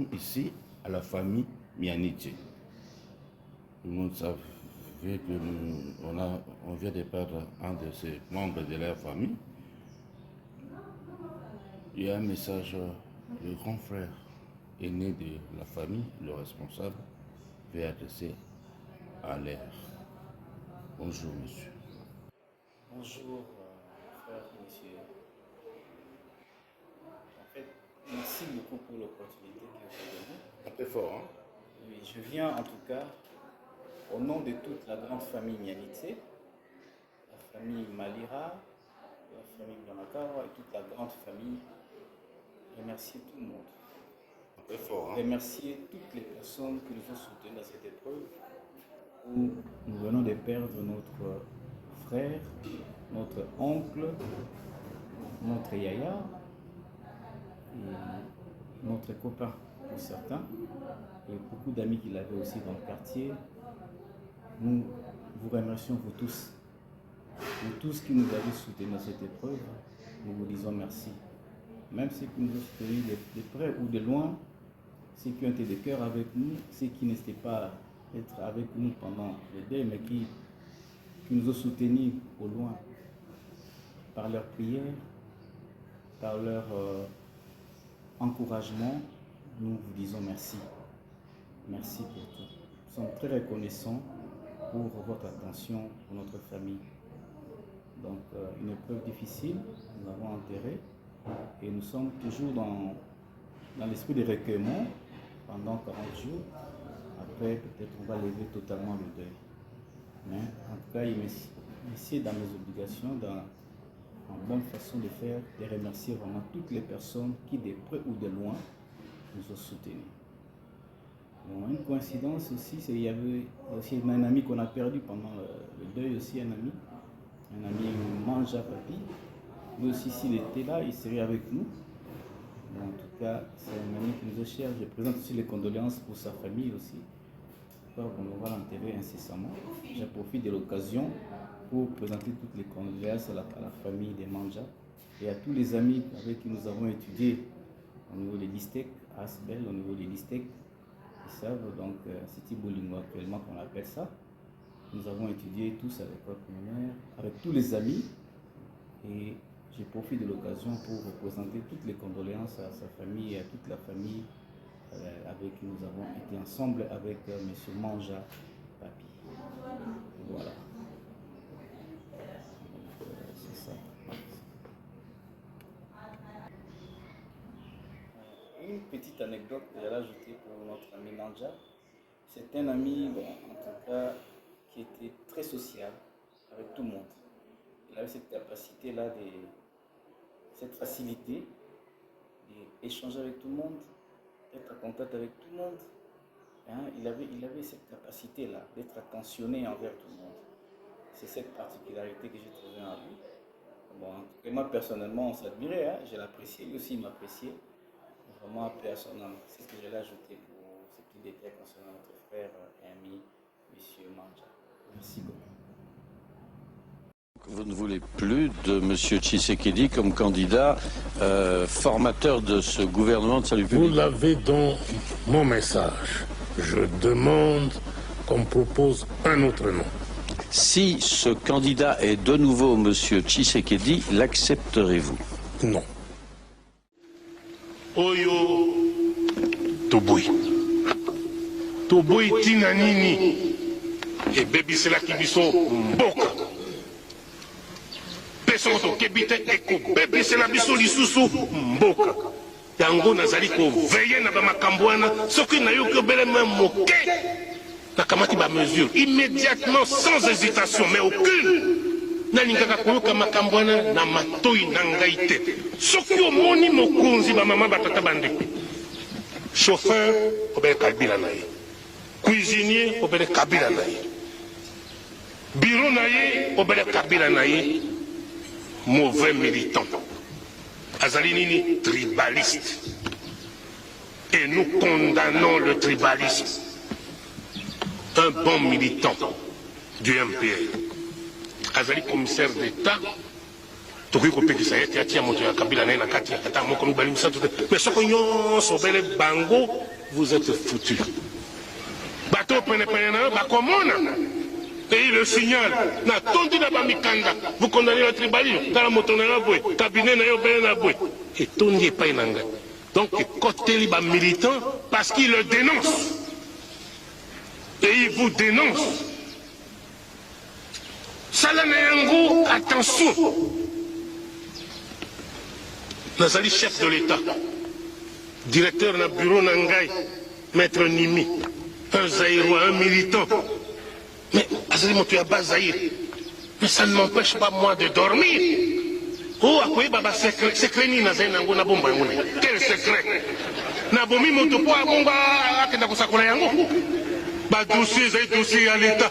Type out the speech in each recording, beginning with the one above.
sommes ici à la famille Mianidje. Tout le monde savait que on vient de perdre un de ces membres de leur famille. Il y a un message, le grand frère aîné de la famille, le responsable, veut adresser à l'air. Bonjour monsieur. Bonjour frère, monsieur. En fait, merci beaucoup pour l'opportunité que vous avez donnée. Un peu fort, hein? Oui, je viens en tout cas au nom de toute la grande famille Mianidje, la famille Malira, la famille Mianakawa et toute la grande famille, remercier tout le monde. Un peu fort, hein? Remercier toutes les personnes qui nous ont soutenus dans cette épreuve où nous venons de perdre notre frère, notre oncle, notre yaya et notre copain pour certains et beaucoup d'amis qu'il avait aussi dans le quartier. Nous vous remercions vous tous qui nous avez soutenus dans cette épreuve. Nous vous disons merci. Même ceux qui nous ont soutenus de près ou de loin, ceux qui ont été de cœur avec nous, ceux qui n'étaient pas être avec nous pendant le deuil, mais qui nous ont soutenus au loin par leurs prières, par leur encouragement. Nous vous disons merci. Merci pour tout. Nous sommes très reconnaissants pour votre attention pour notre famille. Donc, une épreuve difficile, nous l'avons enterrée et nous sommes toujours dans l'esprit de recueillement pendant 40 jours. Après, peut-être on va lever totalement le deuil. Mais en tout cas, il m'essaie dans mes obligations, dans une bonne façon de faire, de remercier vraiment toutes les personnes qui, de près ou de loin, nous ont soutenus. Bon, une coïncidence aussi, c'est qu'il y avait aussi un ami qu'on a perdu pendant le deuil, aussi un ami Manja Papi. Lui aussi, s'il était là, il serait avec nous. Bon, en tout cas, c'est un ami qui nous est cher. Je présente aussi les condoléances pour sa famille aussi. On va l'enterrer incessamment. Je profite de l'occasion pour présenter toutes les condoléances à la famille des Manja et à tous les amis avec qui nous avons étudié au niveau des LISTEC, à Asbel, au niveau des LISTEC. Ils savent donc City Bolingo actuellement qu'on appelle ça. Nous avons étudié tous à l'école primaire avec tous les amis et je profite de l'occasion pour représenter toutes les condoléances à sa famille et à toute la famille avec qui nous avons été ensemble avec M. Manja Papi. Voilà. C'est ça. Une petite anecdote que j'ai ajoutée pour notre ami Manja. C'est un ami, en tout cas, qui était très social avec tout le monde. Il avait cette capacité-là, cette facilité d'échanger avec tout le monde, d'être en contact avec tout le monde. Hein, il avait cette capacité-là d'être attentionné envers tout le monde. C'est cette particularité que j'ai trouvée en lui. Bon, et moi personnellement, on s'admirait, hein, je l'appréciais, lui aussi il m'appréciait. Vraiment appelé à son âme. C'est ce que j'allais ajouter pour ce petit détail concernant notre frère et ami, M. Manja. Merci beaucoup. Vous ne voulez plus de M. Tshisekedi comme candidat formateur de ce gouvernement de salut public? Vous l'avez dans mon message. Je demande qu'on propose un autre nom. Si ce candidat est de nouveau M. Tshisekedi, l'accepterez-vous? Non. Oyo Tobui. Tobui tina nini? Et bebiselaki biso mboka. Peso tokebite eko bebisela biso lisusu mboka. Yango nazali ko veiller na ba makambo wana soki na yoki obele même moke. Nakamati ba mesure immédiatement sans hésitation mais aucune. Nalingaka koyoka makambo wana na matoi na ngai te. Soki omoni mokonzi ba mama batata bandeko. Chauffeur obele kabila na ye. Cuisinier obele kabila na ye. Bureau na ye obele kabila na ye. Mauvais militant. Azali nini tribaliste. Et nous condamnons le tribalisme. Un bon militant du MPR. Azali commissaire d'État tokoki kopekisa ye te atia moto ya kabila na ye na kati ata moko mibali misato te mais soko nyonso obele bango vous êtes foutu bato penepene na yo bakomona et il le signale na tondi na bamikanda vous condamnez le tribalisme tala moto na yo boye cabinet na yo obele na boye etondi epai na ngai donc ekoteli bamilitant parce qu'il le dénonce et il vous dénonce sala na yango attention nazali chef de l'État directeur na bureau na ngai maître Nimi un Zaïrois un militant mais azali moto ya bas Zaïre mais ça ne m'empêche pas moi de dormir oh akoyeba secret nini nazali nango na bomba yango quel secret nabomi moto po abonga akenda kosakola yango badossier ezali dossier ya l'État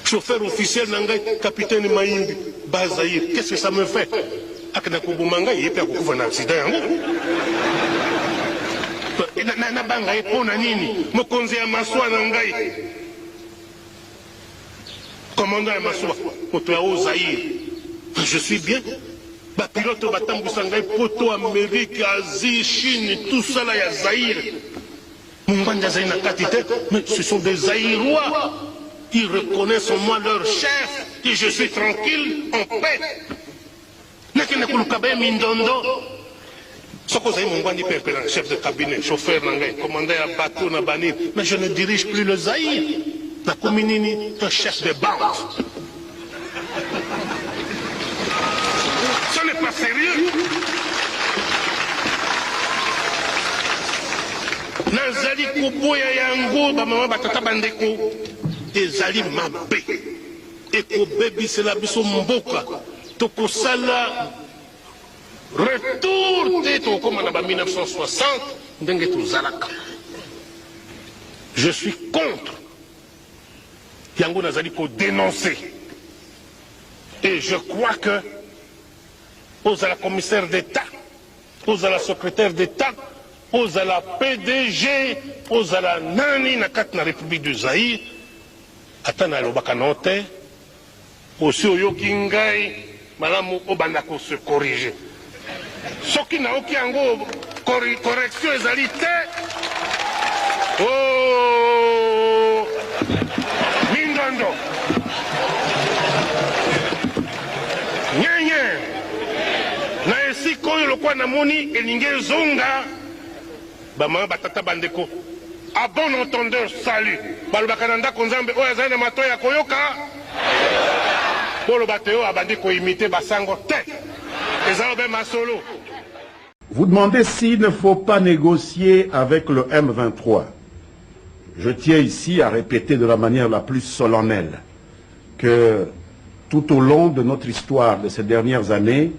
chauffeur officiel nangai capitaine Maïmbi Bazaïr qu'est-ce que ça me fait akenda koboma ngai yepe akokufa na accident yango na banga epona nini mokonzi ya maswa na ngai commandant ya maswa moto ya Zaïr je suis bien bapilote batambwisa ngai poto Amérique Asie Chine tout ça là ya Zaïr mungwanja azali na kati te mais ce sont des Zaïrois. Ils reconnaissent en moi leur chef et je suis tranquille, en paix. Nakene kulukabe mindondo. Soko zai mongwandi pepela, chef de cabinet, chauffeur nangay, commandant à bateau na banir. Mais je ne dirige plus le Zaïre. Na kominini, un chef de banque. Ce n'est pas sérieux. Nazali kuboya yango, ba mama batata bandeko. Ezali mabe ekobebisela biso mboka tokosala retour te tokoma na ba 1960 ndenge tozalaka je suis contre yango nazali kodénoncer et je crois que ozala commissaire d'État ozala secrétaire d'État ozala PDG ozala nani na kati na République du Zaïre atana lobaka note aussi oyoki ngai malamu obanda ko se corriger soki naoki yango correction ezali te oh mindondo nyenye na esika oyo lokwa namoni elingi ezonga bamama batata bandeko à bon entendeur, salut. Balubakananda konzambe oya zana matoya koyoka. Bolo bateo abandi ko imiter basango te. Ezaobe masolo. Vous demandez s'il ne faut pas négocier avec le M23. Je tiens ici à répéter de la manière la plus solennelle que tout au long de notre histoire de ces dernières années,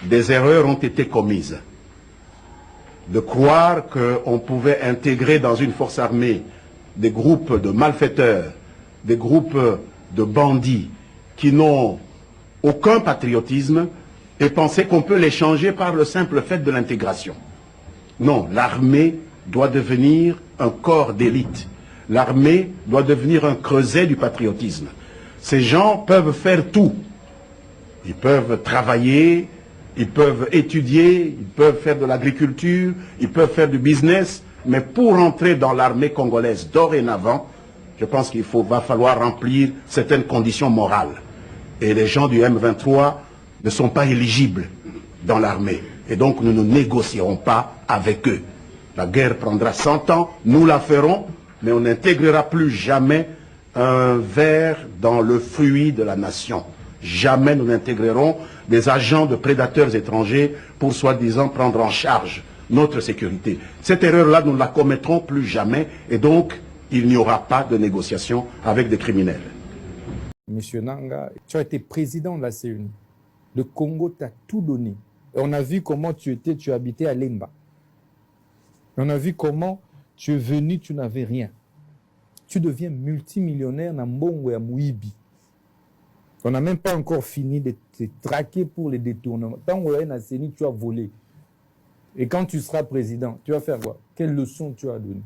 des erreurs ont été commises. De croire qu'on pouvait intégrer dans une force armée des groupes de malfaiteurs, des groupes de bandits qui n'ont aucun patriotisme et penser qu'on peut les changer par le simple fait de l'intégration. Non, l'armée doit devenir un corps d'élite. L'armée doit devenir un creuset du patriotisme. Ces gens peuvent faire tout. Ils peuvent travailler, ils peuvent étudier, ils peuvent faire de l'agriculture, ils peuvent faire du business, mais pour entrer dans l'armée congolaise dorénavant, je pense qu'il va falloir remplir certaines conditions morales. Et les gens du M23 ne sont pas éligibles dans l'armée. Et donc nous ne négocierons pas avec eux. La guerre prendra 100 ans, nous la ferons, mais on n'intégrera plus jamais un ver dans le fruit de la nation. Jamais nous n'intégrerons des agents de prédateurs étrangers pour soi-disant prendre en charge notre sécurité. Cette erreur-là, nous ne la commettrons plus jamais et donc il n'y aura pas de négociation avec des criminels. Monsieur Nanga, tu as été président de la CENI. Le Congo t'a tout donné. Et on a vu comment tu habitais à Lemba. On a vu comment tu es venu, tu n'avais rien. Tu deviens multimillionnaire dans Mbongo et Mouibi. On n'a même pas encore fini de te traquer pour les détournements. Tant qu'on est dans la CENI, tu as volé. Et quand tu seras président, tu vas faire quoi? Quelle leçon tu as donnée?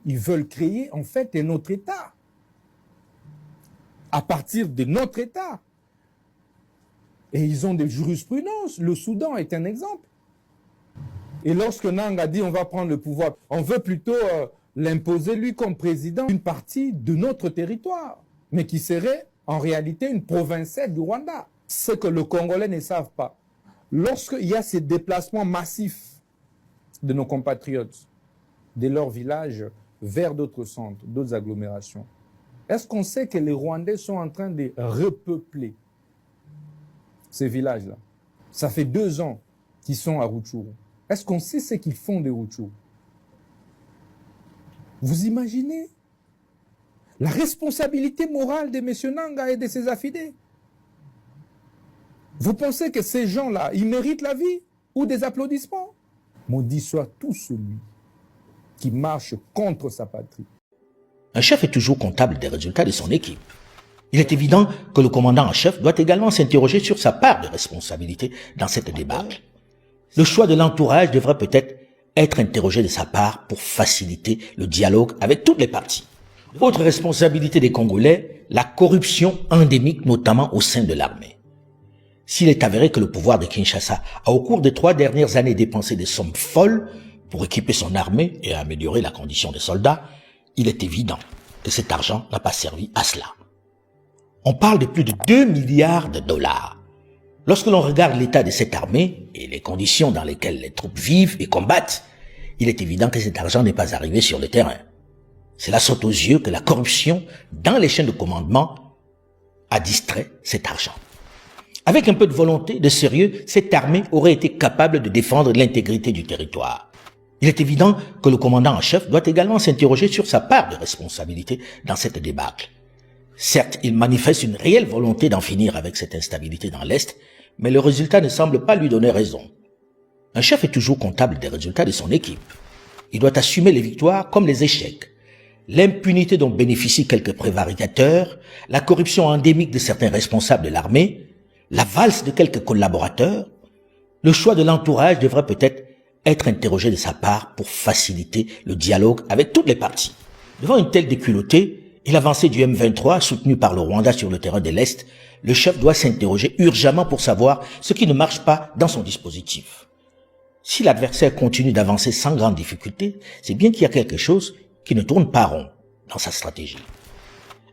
Ils veulent créer en fait un autre État. À partir de notre État. Et ils ont des jurisprudences. Le Soudan est un exemple. Et lorsque Nanga dit on va prendre le pouvoir, on veut plutôt l'imposer lui comme président d'une partie de notre territoire, mais qui serait en réalité une provinciale du Rwanda. Ce que les Congolais ne savent pas. Lorsqu'il y a ces déplacements massifs de nos compatriotes, de leurs villages vers d'autres centres, d'autres agglomérations, est-ce qu'on sait que les Rwandais sont en train de repeupler ces villages-là? Ça fait 2 ans qu'ils sont à Rutshuru. Est-ce qu'on sait ce qu'ils font de Rutshuru? Vous imaginez la responsabilité morale de M. Nanga et de ses affidés? Vous pensez que ces gens-là, ils méritent la vie ou des applaudissements? Maudit soit tout celui qui marche contre sa patrie. Un chef est toujours comptable des résultats de son équipe. Il est évident que le commandant en chef doit également s'interroger sur sa part de responsabilité dans cette débâcle. Le choix de l'entourage devrait peut-être être interrogé de sa part pour faciliter le dialogue avec toutes les parties. Autre responsabilité des Congolais, la corruption endémique notamment au sein de l'armée. S'il est avéré que le pouvoir de Kinshasa a au cours des 3 dernières années dépensé des sommes folles pour équiper son armée et améliorer la condition des soldats, il est évident que cet argent n'a pas servi à cela. On parle de plus de 2 milliards de dollars. Lorsque l'on regarde l'état de cette armée et les conditions dans lesquelles les troupes vivent et combattent, il est évident que cet argent n'est pas arrivé sur le terrain. Cela saute aux yeux que la corruption dans les chaînes de commandement a distrait cet argent. Avec un peu de volonté, de sérieux, cette armée aurait été capable de défendre l'intégrité du territoire. Il est évident que le commandant en chef doit également s'interroger sur sa part de responsabilité dans cette débâcle. Certes, il manifeste une réelle volonté d'en finir avec cette instabilité dans l'Est, mais le résultat ne semble pas lui donner raison. Un chef est toujours comptable des résultats de son équipe. Il doit assumer les victoires comme les échecs. L'impunité dont bénéficient quelques prévaricateurs, la corruption endémique de certains responsables de l'armée, la valse de quelques collaborateurs, le choix de l'entourage devrait peut-être être interrogé de sa part pour faciliter le dialogue avec toutes les parties. Devant une telle déculottée et l'avancée du M23 soutenue par le Rwanda sur le terrain de l'Est, le chef doit s'interroger urgemment pour savoir ce qui ne marche pas dans son dispositif. Si l'adversaire continue d'avancer sans grande difficulté, c'est bien qu'il y a quelque chose qui ne tourne pas rond dans sa stratégie.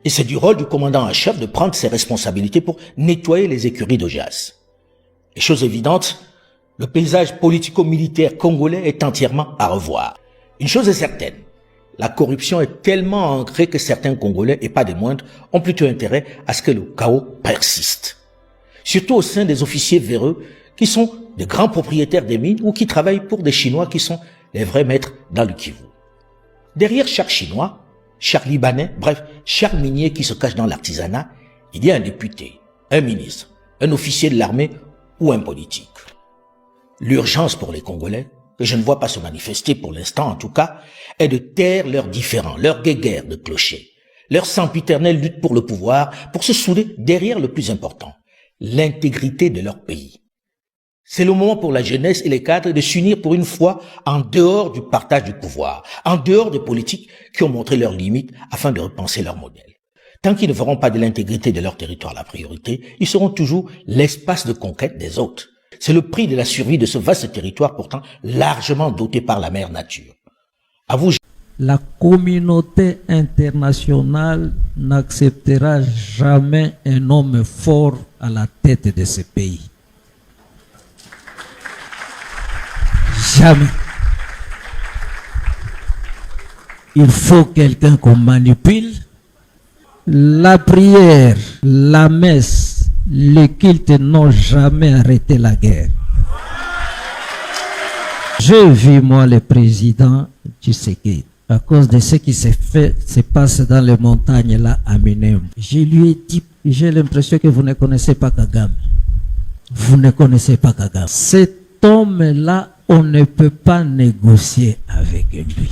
Et c'est du rôle du commandant en chef de prendre ses responsabilités pour nettoyer les écuries d'Ojas. Et chose évidente, le paysage politico-militaire congolais est entièrement à revoir. Une chose est certaine, la corruption est tellement ancrée que certains Congolais, et pas des moindres, ont plutôt intérêt à ce que le chaos persiste. Surtout au sein des officiers véreux qui sont de grands propriétaires des mines ou qui travaillent pour des Chinois qui sont les vrais maîtres dans le Kivu. Derrière chaque Chinois, chaque Libanais, bref, chaque minier qui se cache dans l'artisanat, il y a un député, un ministre, un officier de l'armée ou un politique. L'urgence pour les Congolais, que je ne vois pas se manifester pour l'instant en tout cas, est de taire leurs différends, leurs guéguerres de clochers, leur sempiternelle lutte pour le pouvoir, pour se souder derrière le plus important, l'intégrité de leur pays. C'est le moment pour la jeunesse et les cadres de s'unir pour une fois en dehors du partage du pouvoir, en dehors des politiques qui ont montré leurs limites afin de repenser leur modèle. Tant qu'ils ne feront pas de l'intégrité de leur territoire la priorité, ils seront toujours l'espace de conquête des autres. C'est le prix de la survie de ce vaste territoire pourtant largement doté par la mère nature. À vous. La communauté internationale n'acceptera jamais un homme fort à la tête de ce pays. Jamais. Il faut quelqu'un qu'on manipule. La prière, la messe, les cultes n'ont jamais arrêté la guerre. J'ai vu, moi, le président Tshisekedi, à cause de ce qui se passe dans les montagnes là à Minembwe. Je lui ai dit, j'ai l'impression que vous ne connaissez pas Kagame. Vous ne connaissez pas Kagame. Cet homme-là, on ne peut pas négocier avec lui.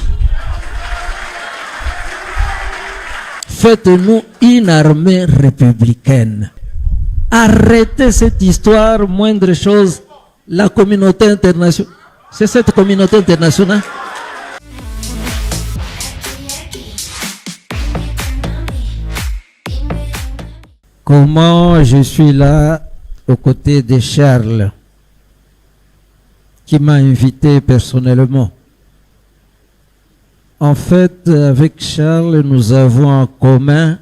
Faites-nous une armée républicaine. Arrêtez cette histoire, moindre chose, la communauté internationale. C'est cette communauté internationale. Comment je suis là aux côtés de Charles, qui m'a invité personnellement. En fait, avec Charles, nous avons en commun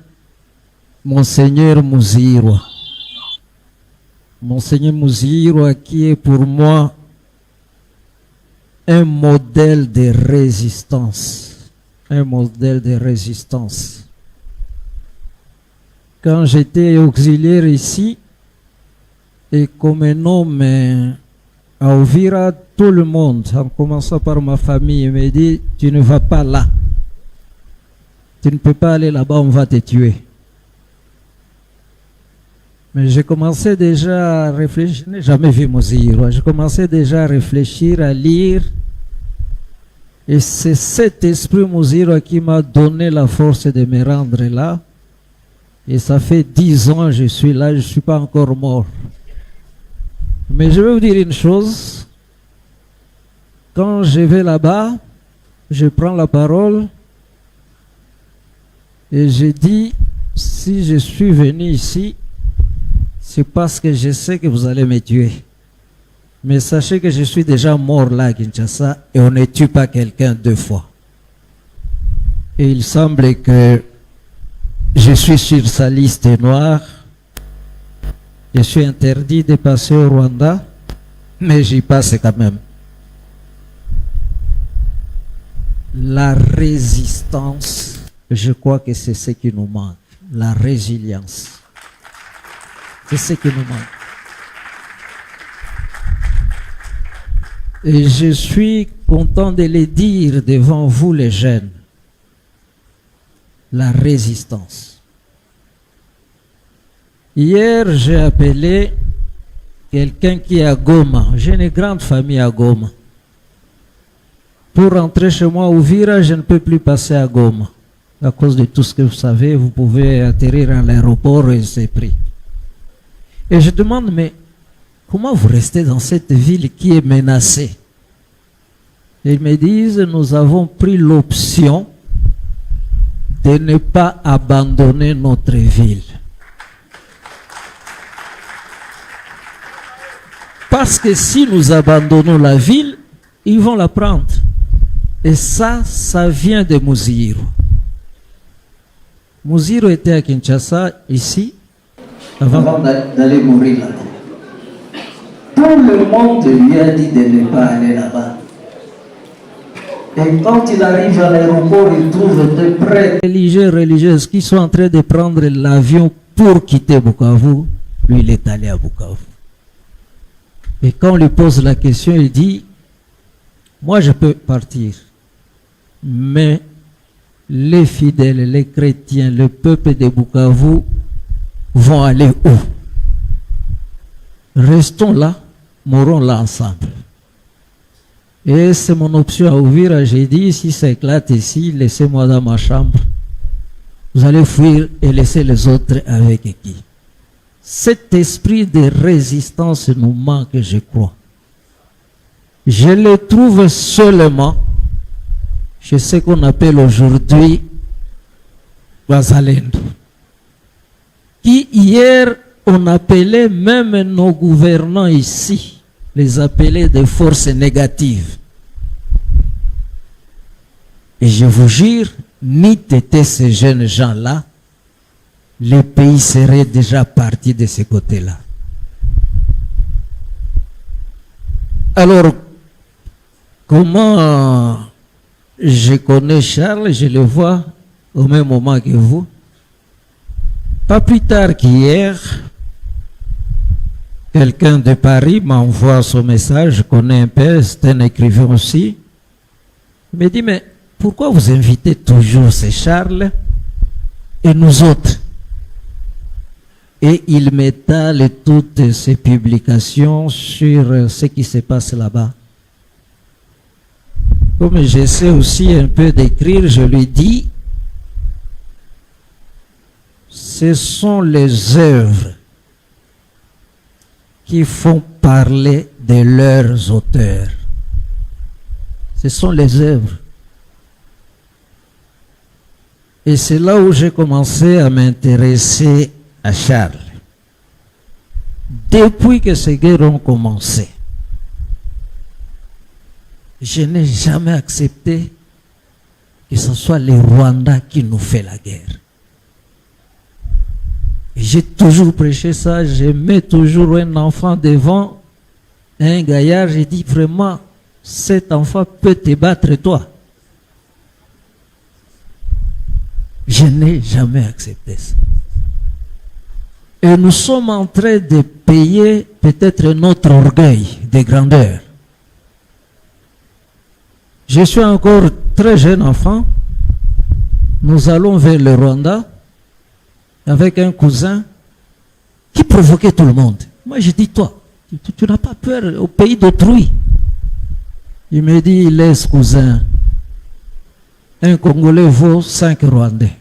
Monseigneur Muzirwa. Monseigneur Muzirwa qui est pour moi un modèle de résistance. Un modèle de résistance. Quand j'étais auxiliaire ici, et comme un homme à Uvira, tout le monde, en commençant par ma famille, me dit, tu ne vas pas là. Tu ne peux pas aller là-bas, on va te tuer. Mais j'ai commencé déjà à réfléchir, je n'ai jamais vu Muzirwa, j'ai commencé déjà à réfléchir, à lire. Et c'est cet esprit Muzirwa qui m'a donné la force de me rendre là. Et ça fait 10 ans que je suis là, je ne suis pas encore mort. Mais je vais vous dire une chose. Quand je vais là-bas, je prends la parole et je dis, si je suis venu ici, c'est parce que je sais que vous allez me tuer. Mais sachez que je suis déjà mort là à Kinshasa et on ne tue pas quelqu'un 2 fois. Et il semble que je suis sur sa liste noire. Je suis interdit de passer au Rwanda, mais j'y passe quand même. La résistance, je crois que c'est ce qui nous manque. La résilience. C'est ce qui nous manque. Et je suis content de le dire devant vous les jeunes. La résistance. Hier, j'ai appelé quelqu'un qui est à Goma. J'ai une grande famille à Goma. Pour rentrer chez moi au Uvira, je ne peux plus passer à Goma. À cause de tout ce que vous savez, vous pouvez atterrir à l'aéroport et c'est pris. Et je demande, mais comment vous restez dans cette ville qui est menacée? Et ils me disent, nous avons pris l'option de ne pas abandonner notre ville. Parce que si nous abandonnons la ville, ils vont la prendre. Et ça vient de Muzirwa. Muzirwa était à Kinshasa, ici, avant d'aller mourir là-bas. Tout le monde lui a dit de ne pas aller là-bas. Et quand il arrive à l'aéroport, il trouve des prêtres religieuses qui sont en train de prendre l'avion pour quitter Bukavu. Lui, il est allé à Bukavu. Et quand on lui pose la question, il dit, moi je peux partir, mais les fidèles, les chrétiens, le peuple de Bukavu vont aller où? Restons là, mourons là ensemble. Et c'est mon option à Uvira. J'ai dit, si ça éclate ici, laissez-moi dans ma chambre. Vous allez fuir et laisser les autres avec qui? Cet esprit de résistance nous manque, je crois. Je le trouve seulement chez ce qu'on appelle aujourd'hui Wazalendo, qui hier on appelait même nos gouvernants ici, les appelait des forces négatives. Et je vous jure, ni t'étaient ces jeunes gens-là, le pays serait déjà parti de ce côté-là. Alors, comment je connais Charles, je le vois au même moment que vous. Pas plus tard qu'hier, quelqu'un de Paris m'envoie son message, je connais un peu, c'est un écrivain aussi. Il me dit, mais pourquoi vous invitez toujours ces Charles et nous autres? Et il m'étale toutes ses publications sur ce qui se passe là-bas. Comme j'essaie aussi un peu d'écrire, je lui dis, ce sont les œuvres qui font parler de leurs auteurs. Ce sont les œuvres. Et c'est là où j'ai commencé à m'intéresser à Charles. depuis que ces guerres ont commencé, je n'ai jamais accepté que ce soit les Rwandais qui nous fait la guerre. Et j'ai toujours prêché ça, je mets toujours un enfant devant un gaillard, j'ai dit vraiment, cet enfant peut te battre toi. Je n'ai jamais accepté ça. Et nous sommes en train de payer peut-être notre orgueil de grandeur. Je suis encore très jeune enfant. Nous allons vers le Rwanda avec un cousin qui provoquait tout le monde. Moi, je dis, toi, tu n'as pas peur au pays d'autrui. Il me dit, laisse cousin, un Congolais vaut 5 Rwandais.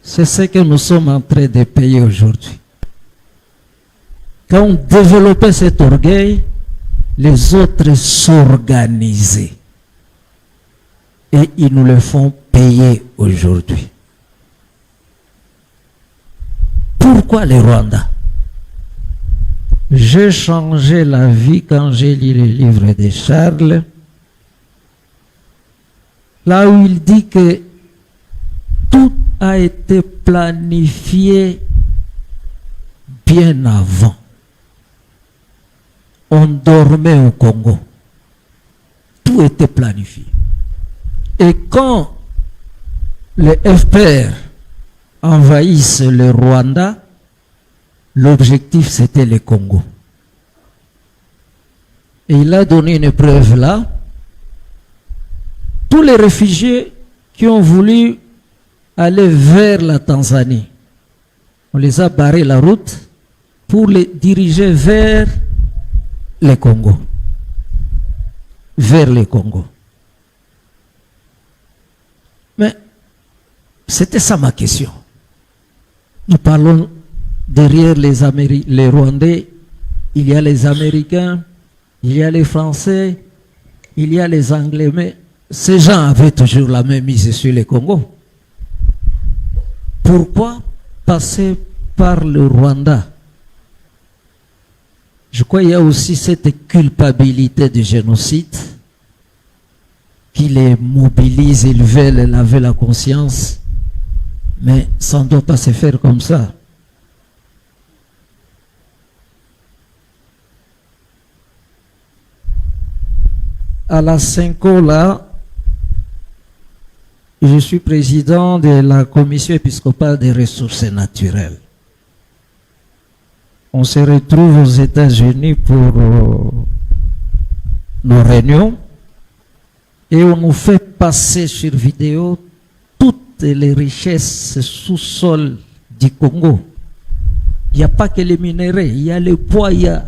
C'est ce que nous sommes en train de payer aujourd'hui. Quand on développait cet orgueil, les autres s'organisaient. Et ils nous le font payer aujourd'hui. Pourquoi les Rwandais? J'ai changé la vie quand j'ai lu le livre de Charles, là où il dit que tout a été planifié bien avant. On dormait au Congo. Tout était planifié. Et quand les FPR envahissent le Rwanda, l'objectif c'était le Congo. Et il a donné une preuve là. Tous les réfugiés qui ont voulu aller vers la Tanzanie, on les a barré la route pour les diriger vers le Congo. Vers le Congo. Mais c'était ça ma question. Nous parlons derrière les Rwandais, il y a les Américains, il y a les Français, il y a les Anglais, mais ces gens avaient toujours la même mise sur le Congo. Pourquoi passer par le Rwanda? Je crois qu'il y a aussi cette culpabilité du génocide qui les mobilise, ils veulent laver la conscience, mais ça ne doit pas se faire comme ça. À la Cinco, là, je suis président de la commission épiscopale des ressources naturelles. On se retrouve aux États-Unis pour nos réunions et on nous fait passer sur vidéo toutes les richesses sous-sol du Congo. Il n'y a pas que les minéraux, il y a le bois, il y a...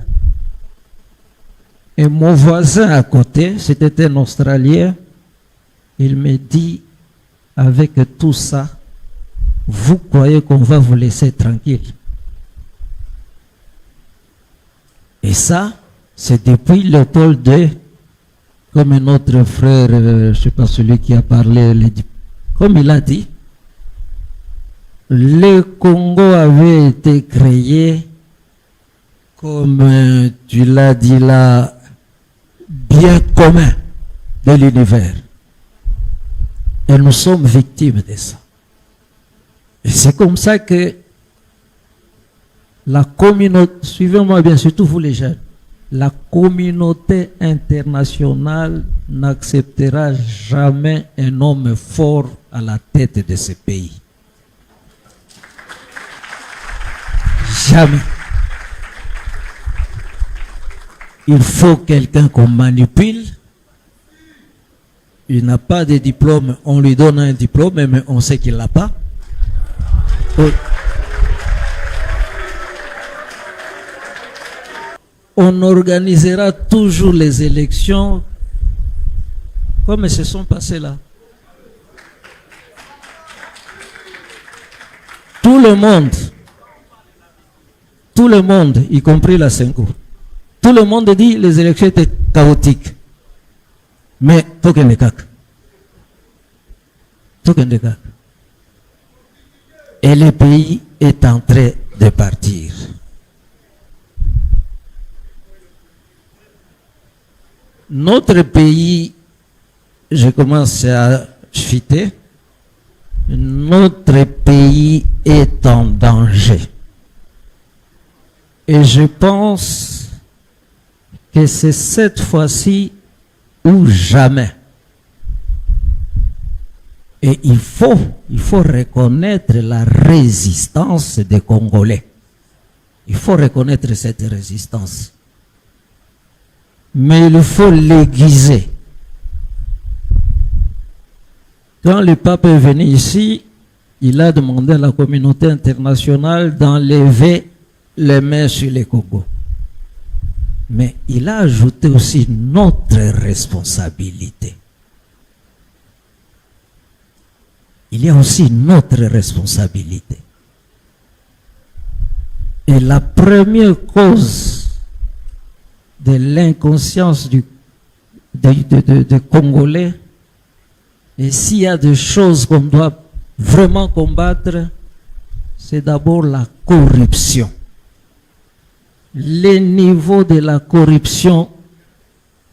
Et mon voisin à côté, c'était un Australien, il me dit, avec tout ça, vous croyez qu'on va vous laisser tranquille? Et ça, c'est depuis Léopold II, comme un autre frère, je ne sais pas celui qui a parlé, comme il a dit, le Congo avait été créé, comme tu l'as dit là, bien commun de l'univers. Et nous sommes victimes de ça. Et c'est comme ça que la communauté, suivez-moi bien, surtout vous les jeunes, la communauté internationale n'acceptera jamais un homme fort à la tête de ce pays. Jamais. Il faut quelqu'un qu'on manipule. Il n'a pas de diplôme, on lui donne un diplôme, mais on sait qu'il ne l'a pas. On organisera toujours les élections comme elles se sont passées là. Tout le monde, y compris la Cinco, tout le monde dit que les élections étaient chaotiques. Mais tout le monde. Et le pays est en train de partir. Notre pays, je commence à chuter, notre pays est en danger. Et je pense que c'est cette fois-ci ou jamais. Et il faut reconnaître la résistance des Congolais. Il faut reconnaître cette résistance. Mais il faut l'aiguiser. Quand le pape est venu ici, il a demandé à la communauté internationale d'enlever les mains sur les Congo. Mais il a ajouté aussi notre responsabilité. Il y a aussi notre responsabilité. Et la première cause de l'inconscience des Congolais, et s'il y a des choses qu'on doit vraiment combattre, c'est d'abord la corruption. Le niveau de la corruption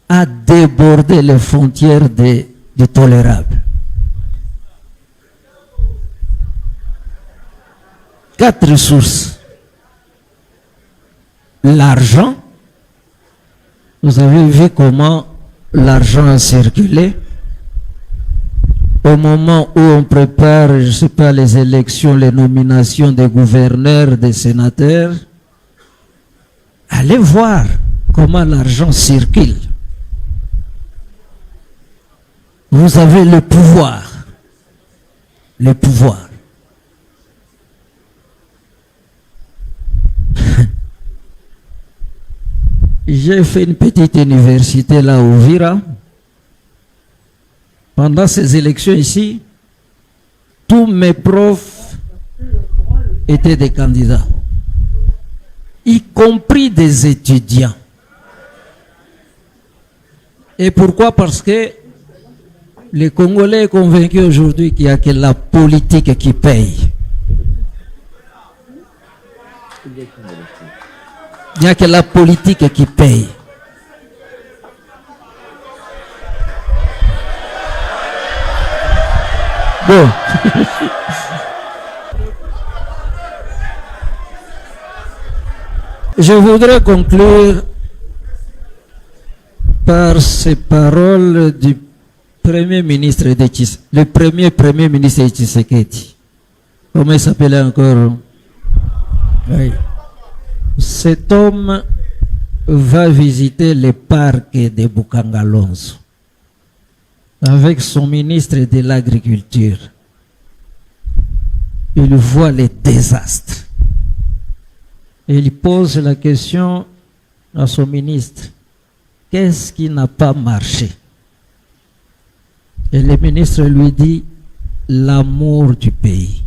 a débordé les frontières du tolérable. 4 sources. L'argent. Vous avez vu comment l'argent a circulé. Au moment où on prépare, je ne sais pas, les élections, les nominations des gouverneurs, des sénateurs, allez voir comment l'argent circule. Vous avez le pouvoir. Le pouvoir. J'ai fait une petite université là au Vira. Pendant ces élections ici, tous mes profs étaient des candidats, y compris des étudiants. Et pourquoi? Parce que les Congolais sont convaincus aujourd'hui qu'il n'y a que la politique qui paye. Il n'y a que la politique qui paye. Bon. Je voudrais conclure par ces paroles du Premier ministre de Tshisekedi, le premier ministre de Tshisekedi. Comment il s'appelait encore? Oui. Cet homme va visiter le parc de Bukangalonzo avec son ministre de l'Agriculture. Il voit les désastres. Et il pose la question à son ministre. Qu'est-ce qui n'a pas marché? Et le ministre lui dit l'amour du pays.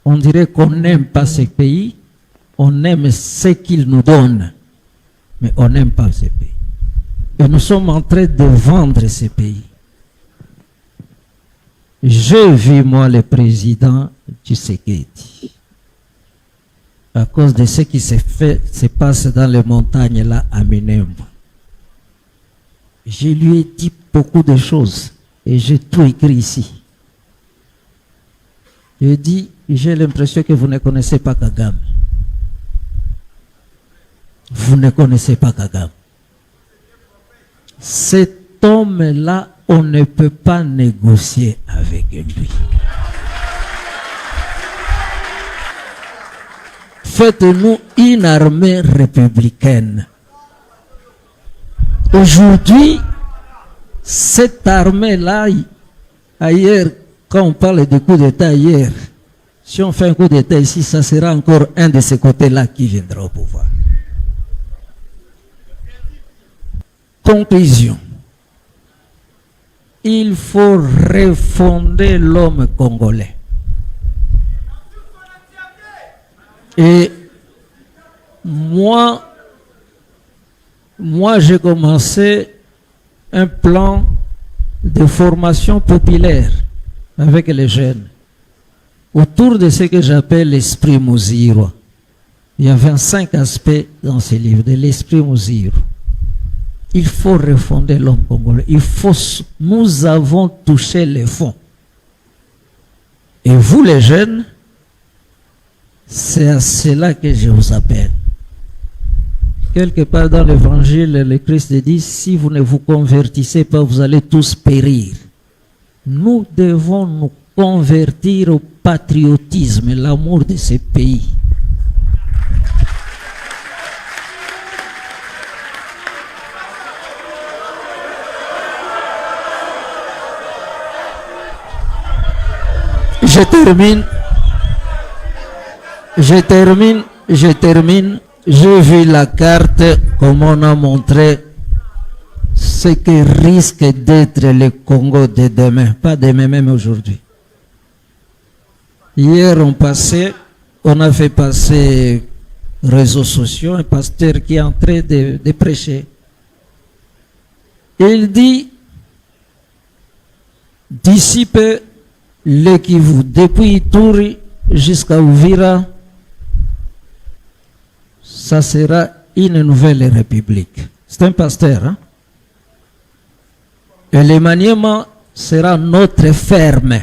On dirait qu'on n'aime pas ce pays, on aime ce qu'il nous donne, mais on n'aime pas ce pays. Et nous sommes en train de vendre ce pays. J'ai vu, moi, le président Tshisekedi, à cause de ce qui se passe dans les montagnes là à Minembwe. Je lui ai dit beaucoup de choses et j'ai tout écrit ici. Je dis, j'ai l'impression que vous ne connaissez pas Kagame. Vous ne connaissez pas Kagame. Cet homme-là, on ne peut pas négocier avec lui. Faites-nous une armée républicaine. Aujourd'hui, cette armée-là, ailleurs, quand on parle de coup d'État ailleurs, si on fait un coup d'État ici, ça sera encore un de ces côtés-là qui viendra au pouvoir. Conclusion. Il faut refonder l'homme congolais. Et moi j'ai commencé un plan de formation populaire avec les jeunes autour de ce que j'appelle l'esprit mouzirois. Il y a 25 aspects dans ce livre de l'esprit Muziro. Il faut refonder l'homme congolais. Nous avons touché les fonds. Et vous les jeunes, c'est à cela que je vous appelle. Quelque part dans l'évangile, le Christ dit, si vous ne vous convertissez pas, vous allez tous périr. Nous devons nous convertir au patriotisme, l'amour de ce pays. Je termine. J'ai vu la carte, comme on a montré ce que risque d'être le Congo de demain. Pas demain, même aujourd'hui. Hier, on a fait passer réseaux sociaux, un pasteur qui est en train de prêcher. Il dit, d'ici peu, le Kivu, depuis Ituri jusqu'à Uvira, ça sera une nouvelle république. C'est un pasteur. Hein? Et le Maniema sera notre ferme.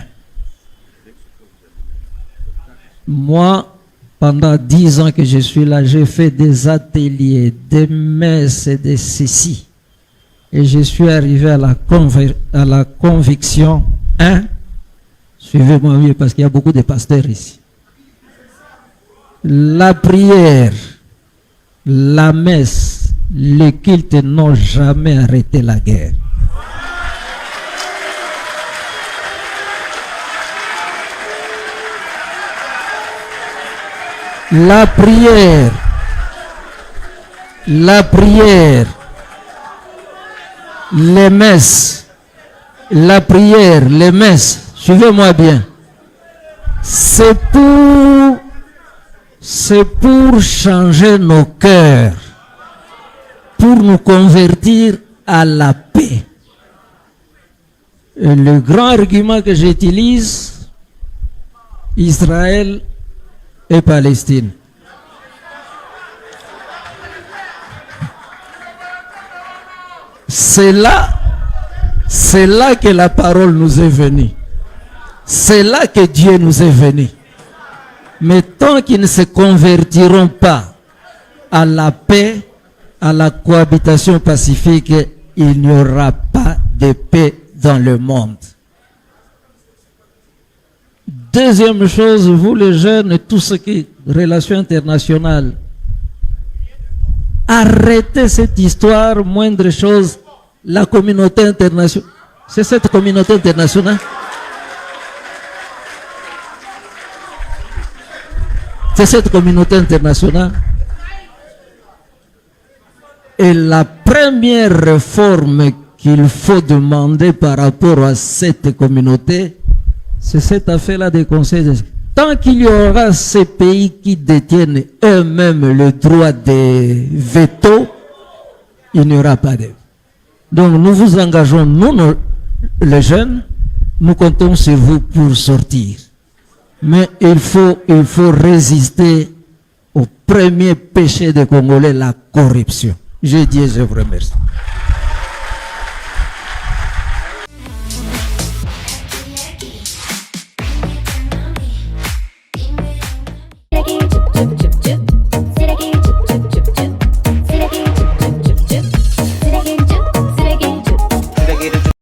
Moi, pendant 10 ans que je suis là, j'ai fait des ateliers, des messes et des ceci. Et je suis arrivé à la conviction, suivez-moi mieux parce qu'il y a beaucoup de pasteurs ici. La prière, la messe, les cultes n'ont jamais arrêté la guerre. La prière, les messes, suivez-moi bien. C'est pour changer nos cœurs, pour nous convertir à la paix. Et le grand argument que j'utilise, Israël et Palestine. C'est là que la parole nous est venue. C'est là que Dieu nous est venu. Mais tant qu'ils ne se convertiront pas à la paix, à la cohabitation pacifique, il n'y aura pas de paix dans le monde. Deuxième chose, vous les jeunes, tout ce qui est relations internationales, arrêtez cette histoire, moindre chose, la communauté internationale. C'est cette communauté internationale. C'est cette communauté internationale. Et la première réforme qu'il faut demander par rapport à cette communauté, c'est cette affaire-là des conseils de... Tant qu'il y aura ces pays qui détiennent eux-mêmes le droit de veto, il n'y aura pas de... Donc nous vous engageons, nous les jeunes, nous comptons sur vous pour sortir. Mais il faut résister au premier péché des Congolais, la corruption. Je dis et je vous remercie.